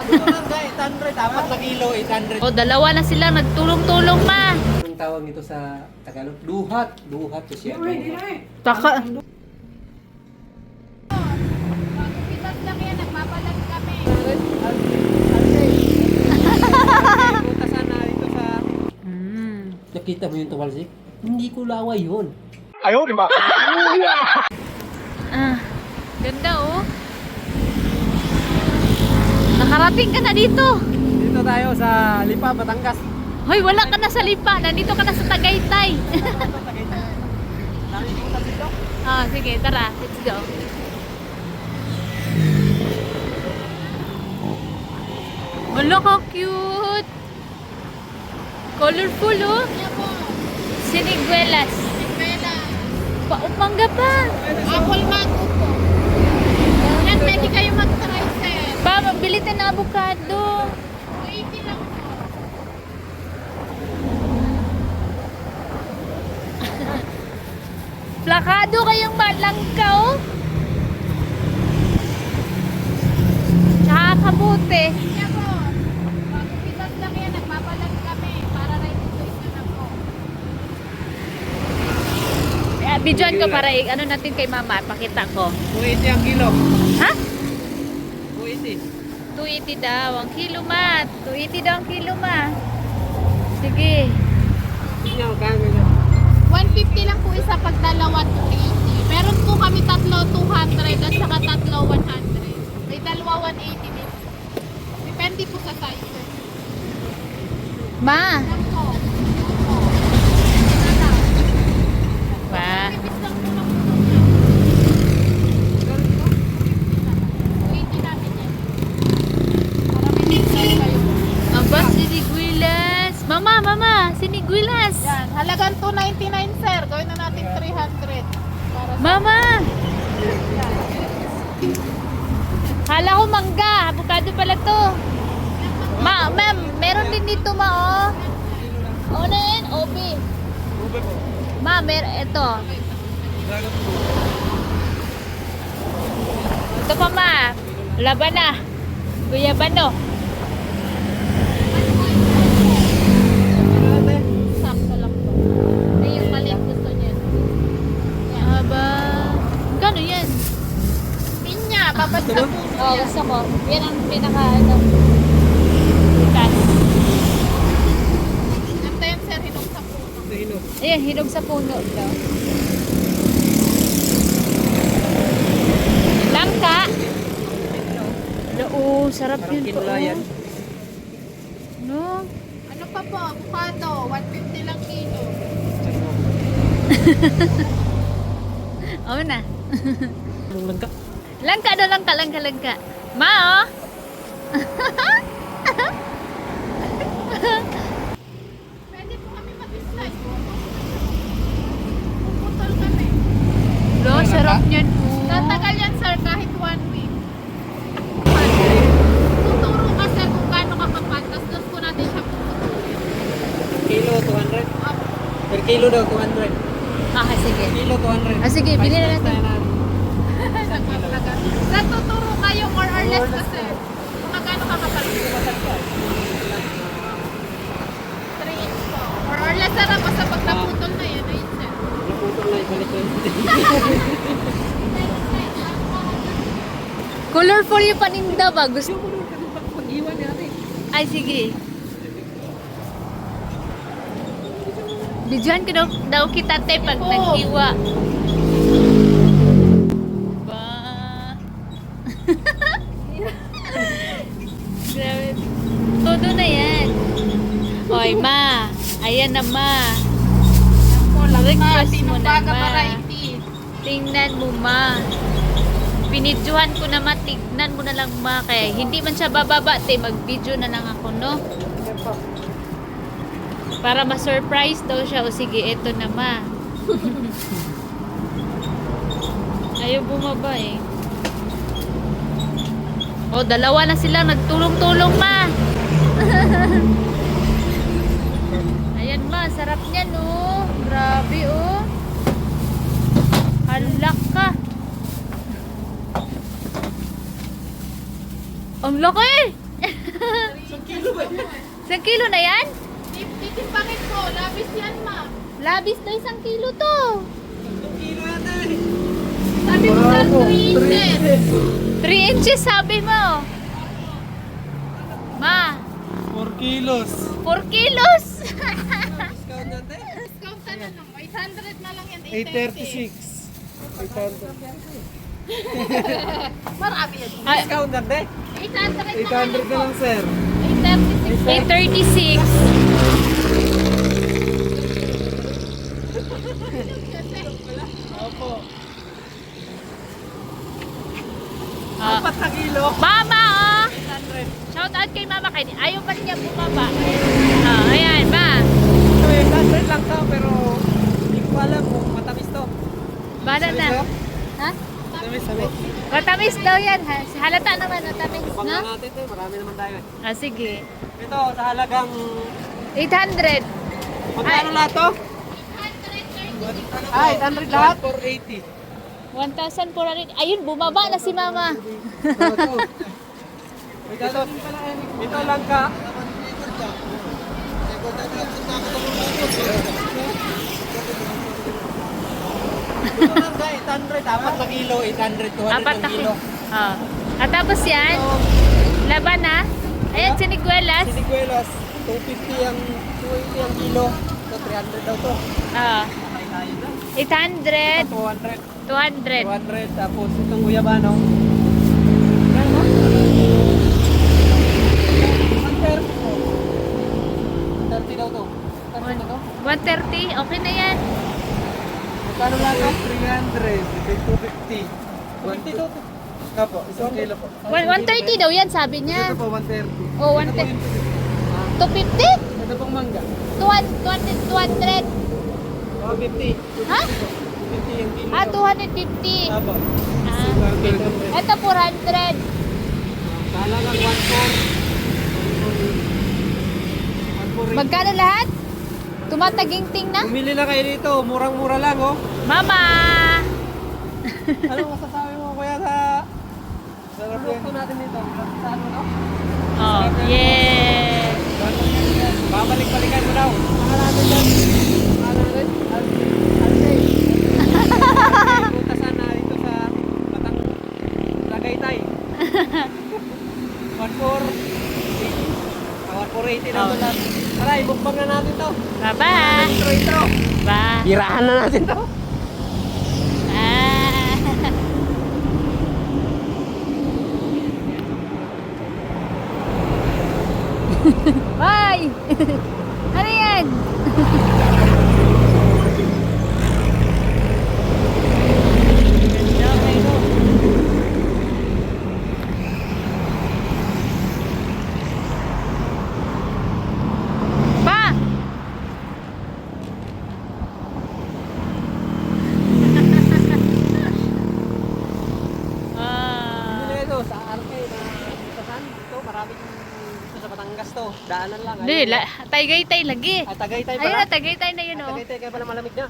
800, dapat na kilo, 800. O, dalawa na sila nagtulong-tulong, ma. Ang tawag nito sa Tagalog, duhat. Duhat to siya. Taka. Pitas lang yan, nagpapalag kami. Butasan na dito sa... Hmm. Nakita mo yung tumalsik? Hindi ko laway yun. Ah, ganda oh. Nakarating ka na dito. Dito tayo sa Lipa, Batangas. Hoy, wala ka na sa Lipa. Nandito ka na sa Tagaytay. Nakikita dito? Ah, sige, tara. Let's go. Wala ka cute. Colorful oh. Siniguelas. Pela. Paupangga pa. Apple mango po. Yan, pwede kayo mag-try, sir. Pa, mabili tayo ng avocado. 80 lang po. Plakado kayong malangka oh. Tsaka kabuti. Yan po. Bago pitas lang yan, nagpapalag kami. Para right to isa na po. Bidyoan ko para ano natin kay mama. Pakita ko. 280 ang kilo. Ha? 280. 280 daw ang kilo, ma. 280 daw ang kilo, ma. Sige. Tingnan mo kami. 150 lang po isa pag dalawa 280. Meron po kami tatlo 200 at saka tatlo 100. May dalawa 180 din. Depende po sa size. Ma. Yan po. Ma. Pipis lang po ng puso niya. 280 namin yan. Para may discount kayo. Aba, siniguilas. Mama, mama, siniguilas. Yan. Halagang 299 sir. Gawin na natin 300. Para sa Mama. yan. Kala ko mangga. Avocado pala to. Ma'am, meron din dito, ma, oh. O na yan, Obi. Ma, ito. Ito pa, ma. Laban na. Guyabano. Sakto lang po. Ay, yung maliit gusto niya. Yan. Aba. Gano yan? Pinya, babad sa puno Oh, yan. gusto ko. Yan ang pinaka, ano. Bukas. Ito yan sir, hinog sa puno. Ayan, hinog sa puno daw. Langka. Oo, sarap Parang yun po. kinulayan. No? Ano pa po, avocado, 150 lang kilo. Oo na. Anong langka? Langka daw, langka. Ma, oh. Pwede po kami mag-slice. Puputol kami. No, sarap niyan po. Tatagal yan sir kahit 1 week. Tuturo ka sir kung gaano ka kapal, tapos doon po natin siya puputulin. Kilo, 200. Up. Per kilo daw, 200. Ah, sige. Kilo, 200. Ah, sige, bili na natin. Nagpaplagan. Sir, tuturo kayo more or less na sir. Kung gaano ka kapal. 3 inch po. More or less sir, basta pag naputol na yan, ayun sir. Naputol na, ibalik ko yun. Colorful yung paninda ba? Gusto Gusto ko nung pag-iwan natin. Ay, sige. Bidyohan ko daw kita te pag Oo. naghiwa. Ba. Grabe. Todo na yan. Oy, ma. Ayan na, ma. Request mo na, Tinubaga ma. variety. Tingnan mo, ma. Pinidyohan ko na, ma. Tingnan mo na lang, ma. Kaya hindi man siya bababa, te. Mag-video na lang ako, no? Para ma-surprise daw siya. O sige, eto na, ma. Ayaw bumaba eh. O, dalawa na sila nagtulong-tulong, ma. Ayan, ma. Sarap niyan, oh. Grabe, oh. Halak ka. Ang laki! Isang kilo ba? Isang kilo na yan? Titimpangin ko, labis yan, ma'am. Labis na 1 kilo to. Isang kilo yata eh. Sabi mo sa 3 inches. 3 inches sabi mo. Ma, 4 kilos. 4 kilos. Discount natin. Discount na lang. 800 na lang yan. 836. 800. Marami yan. Ay, Discount natin. 800 800 na lang, sir. 836. 836. Opo. Ah. 4 na kilo. Mama, oh. 800. Shout out kay mama. Ayaw pa niya bumaba. Oh, ayan, ma. Ito 800 lang to, pero hindi ko alam kung matamis to. Bala na. Ha? Matamis. Matamis daw yan. Halata naman, matamis. Pang No? natin to, marami naman tayo eh. Ah, sige. Ito, sa halagang... 800. Magkano lahat to? 800 lahat? 480. 1,400. Ayun, bumaba na si mama. Ito lang ka. Ito lang ka, 800. 4 na kilo, 800, 200 Apat ng na kilo. Oh. At tapos yan, laban na. Ayan, siniguelas. Siniguelas, 250 ang 280 ang kilo. Ito, 300 daw to. Ah, Patay tayo na. 800. Ito, 200. 200. 200, tapos itong guyabano. 130 daw to. 30 na to. 130. Okay na yan. Magkano lang to? 300, 250. 250 daw to. Kapo, isang kilo po. 130 daw yan, sabi niya. Ito po, 130. Oh, Ito po 130. yung- 250? Ito pong mangga. 200. 250. Ha? 250 yung kilo. Ah, 250. Apo. Ah. Ito 400. Talagang 140. Magkano lahat? Tumataging-ting na? Bumili na kayo dito, murang-mura lang oh. Mama! Ano masasabi mo kuya sa produkto natin dito? Sa ano no? Oh, yeah! Babalik-balikan mo daw. Mga natin yan. Mga natin. Ante. Putasan na dito sa Batang Tagaytay. 1,480 daw lahat. Tara, ibukbang na natin to. Bye-bye! Intro. Bye! Birahan na natin to. Ah. Bye! Ano yan? Pa! Ah. Bumili ito sa RK na putasan. Ito, maraming dito sa Batangas to. Daanan lang. Hindi, Tagaytay lagi. Tagaytay Ayun pala. na, Tagaytay na yun, oh. Tagaytay kaya pala malamig na.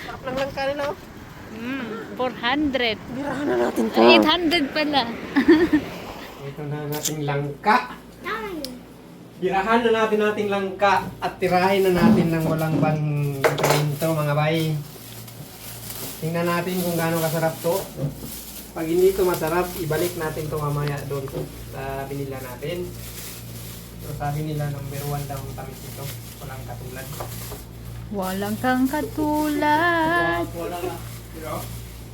Sarap lang lang kanila oh. 400. Birahan na natin to. 800 pala. Ito na nating langka. Birahan na nating langka at tirahin na natin ng walang to mga bay. Tingnan natin kung gaano kasarap to. Pag hindi to masarap, ibalik natin to mamaya doon sa binila natin. So sabi nila number 1 daw ang tamis nito. Walang katulad. Walang kang katulad.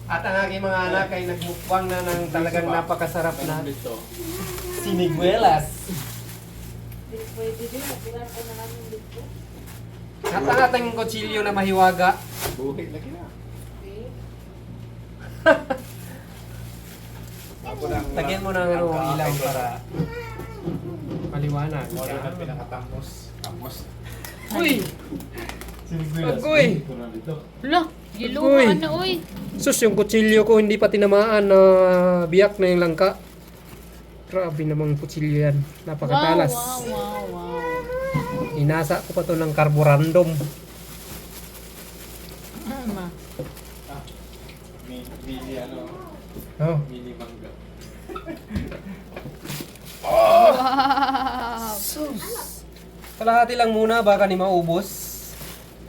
At ang aking mga anak ay nagmukbang na ng talagang napakasarap na siniguelas. At ang ating kutsilyo na mahiwaga. Buhay lagi na. Lagyan mo ng ano, ilaw para maliwanag. Wala na pinakatamos. Tamos. Uy! Siniguelas. Agoy! Ito na dito. Lo, Uy. giluman na, uy. Sus, yung kutsilyo ko hindi pa tinamaan na biyak na yung langka. Grabe namang kutsilyo yan. Napakatalas. Wow. Inasa ko pa to ng carborandum. Ama. Mini ano, Oh. mini mangga. Kalahati lang muna, baka ni maubos.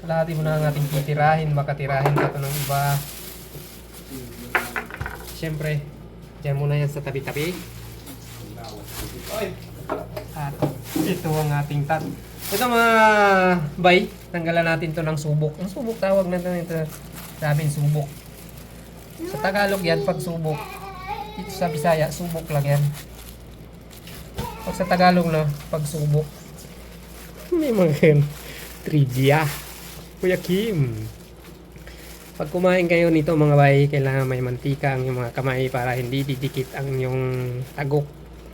Kalahati muna ang ating titirahin, baka tirahin pa ito ng iba. Siyempre, dyan muna yan sa tabi-tabi. At ito ang ating tat. Ito mga bay, tanggalan natin to ng subok. Ang subok tawag natin ito. Sabing subok. Sa Tagalog yan, pag subok. Dito sa Bisaya, subok lang yan. Pag sa Tagalog na, pag subok. May mga trivia. Kuya Kim. Pag kumain kayo nito mga bay, kailangan may mantika ang yung mga kamay para hindi didikit ang yung tagok.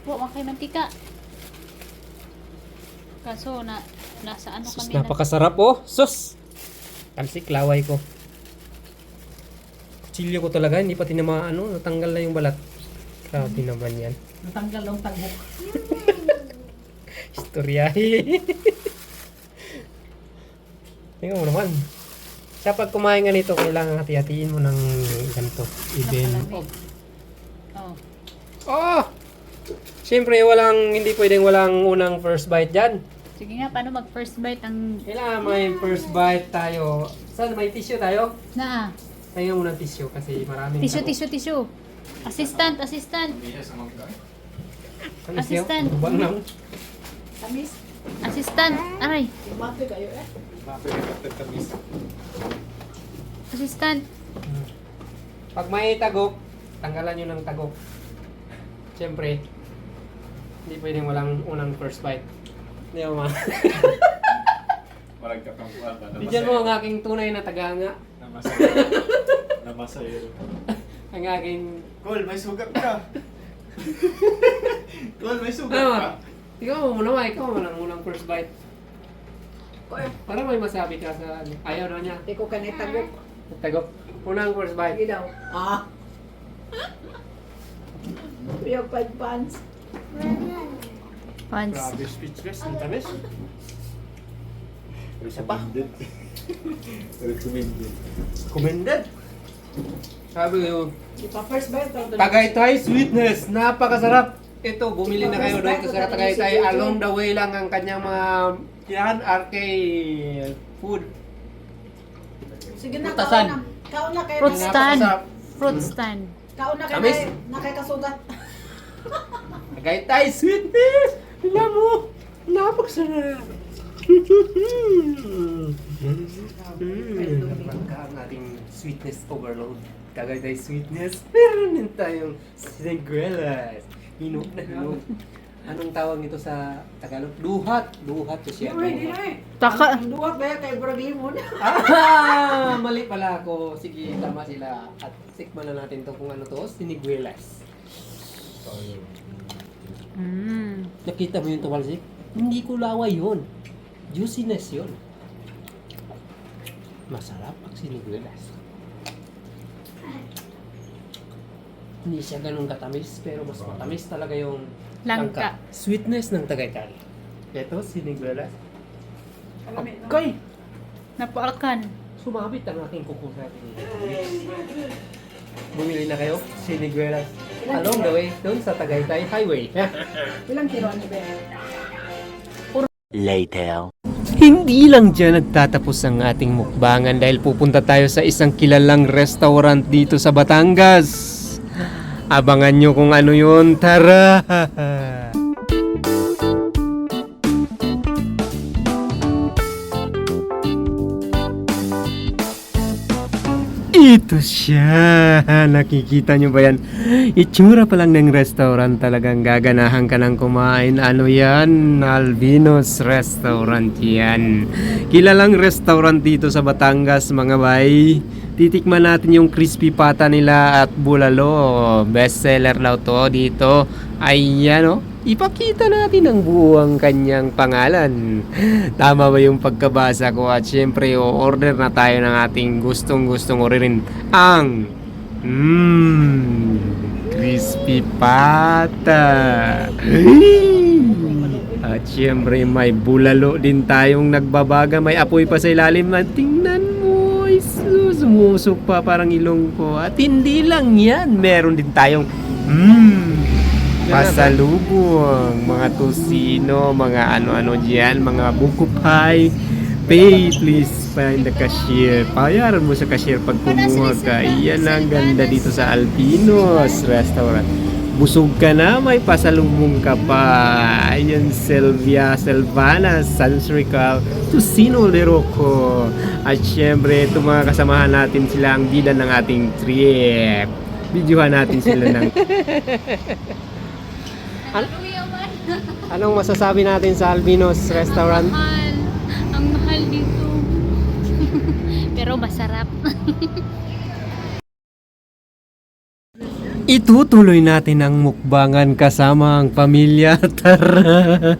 Po, makay mantika. Kaso, nasa ano Sus, kami na. napakasarap oh. Sus! Kalsik, laway ko. Kutsilyo ko talaga, hindi pati na natanggal na yung balat. Grabe naman yan. Natanggal ang tagok. Istoryahe. Tingnan mo naman. Sa pag kumain nga nito, kailangan hati-hatiin mo ng ganito. Even. Oh. Oh! Siyempre, hindi pwedeng walang unang first bite dyan. Sige nga, paano mag first bite ang... Kailangan may first bite tayo. Saan? May tissue tayo? Na. Tingnan mo ng tissue kasi maraming Tissue. Assistant. Hindi siya sa mga Assistant. Bang lang. Tamis. Assistant. Aray. Mati kayo tamis. Assistant. Pag may tagok, tanggalan nyo ng tagok. Siyempre, hindi pwedeng walang unang first bite. Hindi mo ma. Parang katampuan ba? Bigyan mo ang aking tunay na tagahanga. Namasayo. Ang aking... Col, may sugat ka. Col, may sugat Ano? ka. Ikaw mo muna, ikaw mo lang unang first bite. Para may masabi ka sa ano. Ayaw na niya. Iko ka ni tagok. Tagok. Unang first bite. Sige daw. Kuya 5 pants. Pants. Grabe speechless. Ang tamis. Isa pa. Recommended. Commended. Sabi ko, First bite. Tagaytay Sweetness. Napakasarap. Ito, bumili na kayo dito sa Tagaytay. Along the way lang ang kanyang mga yan, RK food. Sige na, Putasan. kaon na kayo. Fruit stand. Napakasarap. Fruit stand. Kaon na kayo Tamis. na kay kasugat. Tagaytay Sweetness. Alam mo, napakasarap. Ang ating sweetness overload. Tagaytay Sweetness. Meron din tayong siniguelas. Hinog na hinog. Anong tawag nito sa Tagalog? Duhat. Duhat ko siya. Taka. Ang duwag ba kay Bragimon? Mali pala ako. Sige, tama sila. At tikman na natin to kung ano to. Siniguelas. Nakita mo yung tuwalsik? Hindi ko laway yun. Juiciness yun. Masarap ang siniguelas. Hindi siya ganun katamis, pero mas matamis talaga yung Langka. Sweetness ng Tagaytay. Ito, siniguelas. Okay. Napaakan. Sumabit ang aking kuko sa ating lips. Bumili na kayo, siniguelas. Along the way, doon sa Tagaytay Highway. Ilang kilo ni Ben? Later. Hindi lang dyan nagtatapos ang ating mukbangan dahil pupunta tayo sa isang kilalang restaurant dito sa Batangas. Abangan nyo kung ano yun. Tara! Ito siya! Nakikita nyo ba yan? Itsura pa lang ng restaurant, talagang gaganahan ka ng kumain. Ano yan? Alvino's Restaurant yan. Kilalang restaurant dito sa Batangas mga bay. Titikman natin yung crispy pata nila at bulalo. Best seller daw to dito. Ayan o. Ipakita natin ang buong kanyang pangalan. Tama ba yung pagkabasa ko? At syempre, order na tayo ng ating gustong-gustong orderin. Ang crispy pata. At syempre, may bulalo din tayong nagbabaga. May apoy pa sa ilalim. Tingnan mo, sumusok pa parang ilong ko. At hindi lang yan. Meron din tayong pasalubong, mga tusino, mga ano-ano diyan, mga buko pie. Pay please find the cashier. Payaran mo sa cashier pag kumuha ka. Iyan ang ganda dito sa Alpinos Restaurant. Busog ka na, may pasalubong ka pa. Ayan, Selvia, Selvana, Sansrical, Tusino Leroco. At syempre, itong mga kasamahan natin sila ang bida ng ating trip. Videohan natin sila ng... Anong masasabi natin sa Alpinos Restaurant? Ang mahal dito. Pero masarap. Itutuloy natin ang mukbangan kasama ang pamilya. Tara!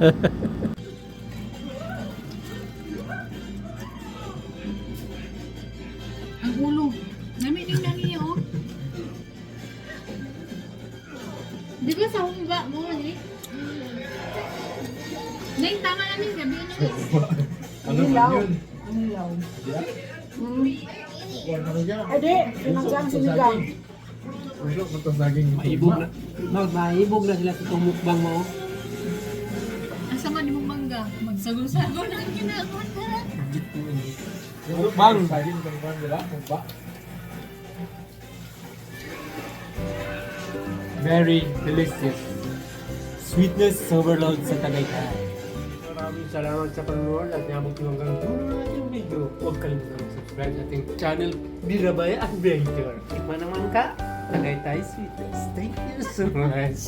Ang ulo. Naminig na niya, oh. Di ba sa humba mo, eh? Neng, tama na niya. Sabi na niya. Ano man yun? Ade, pinagsan sinigang. Pero matang daging Maibog na sila sa itong mukbang mo. Asa man mo mangga? Magsagol-sagol ang ginagawa. Mukbang! Saging kang nila, kumpa. Very delicious. Sweetness overload sa Tagaytay. Maraming salamat sa panonood at yamag nyo hanggang dulo ng ating video. Huwag kalimutan mag-subscribe sa ating channel Birabay Adventure. Tikman naman ka, Tagaytay Sweetness. Thank you so much.